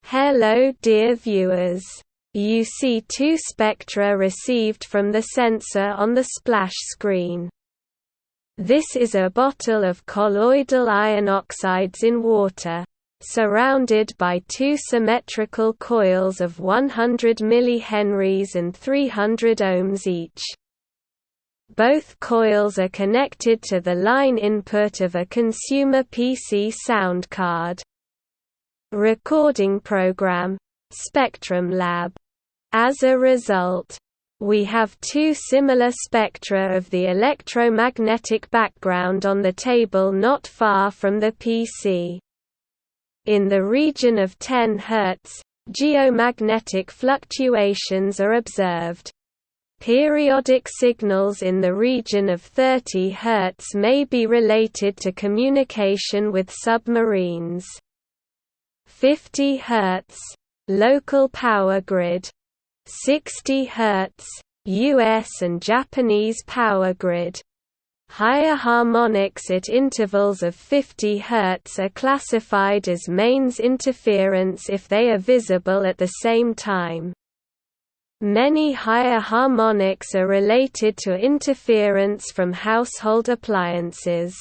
Hello dear viewers. You see two spectra received from the sensor on the splash screen. This is a bottle of colloidal iron oxides in water, surrounded by two symmetrical coils of 100 mH and 300 ohms each. Both coils are connected to the line input of a consumer PC sound card. Recording program, Spectrum Lab. As a result, we have two similar spectra of the electromagnetic background on the table not far from the PC. In the region of 10 Hz, geomagnetic fluctuations are observed. Periodic signals in the region of 30 Hz may be related to communication with submarines. 50 Hz local power grid, 60 Hz US and Japanese power grid. Higher harmonics at intervals of 50 Hz are classified as mains interference if they are visible at the same time. Many higher harmonics are related to interference from household appliances.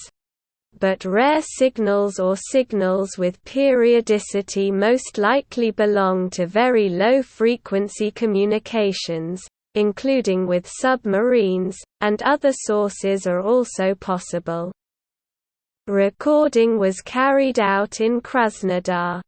But rare signals or signals with periodicity most likely belong to very low-frequency communications, including with submarines, and other sources are also possible. Recording was carried out in Krasnodar.